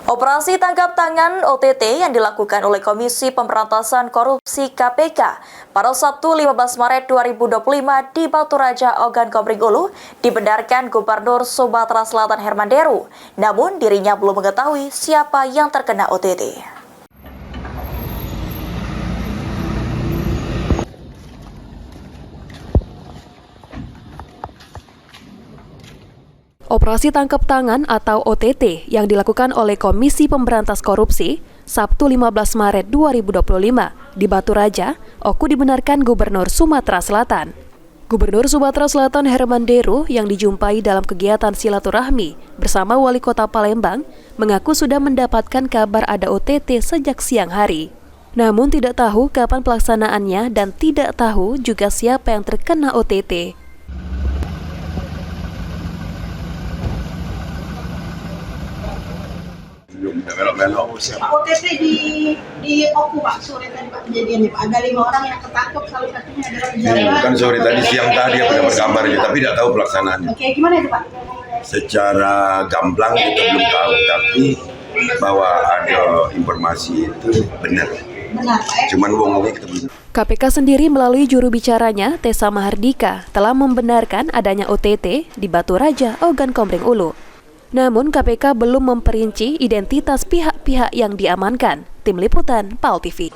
Operasi tangkap tangan OTT yang dilakukan oleh Komisi Pemberantasan Korupsi KPK pada Sabtu 15 Maret 2025 di Batu Raja, Ogan Komering Ulu dibenarkan Gubernur Sumatera Selatan Herman Deru. Namun dirinya belum mengetahui siapa yang terkena OTT. Operasi tangkap tangan atau OTT yang dilakukan oleh Komisi Pemberantas Korupsi Sabtu 15 Maret 2025 di Batu Raja, Oku dibenarkan Gubernur Sumatera Selatan. Gubernur Sumatera Selatan Herman Deru yang dijumpai dalam kegiatan silaturahmi bersama Wali Kota Palembang mengaku sudah mendapatkan kabar ada OTT sejak siang hari. Namun tidak tahu kapan pelaksanaannya dan tidak tahu juga siapa yang terkena OTT. OTT di Oku Pak, sore tadi Pak kejadiannya Pak, ada 5 orang yang ketangkep, salah satunya adalah pejabat. Bukan sore tadi, siang tadi apa bergambar tapi tidak tahu pelaksanaannya. Oke, gimana itu Pak? Secara gamblang kita belum tahu, tapi bahwa ada informasi itu benar. Benar Pak ya? Cuman ngomongnya kita belum. KPK sendiri melalui juru bicaranya, Tessa Mahardika, telah membenarkan adanya OTT di Batu Raja, Ogan Komering Ulu. Namun KPK belum memperinci identitas pihak-pihak yang diamankan. Tim Liputan, PAL TV.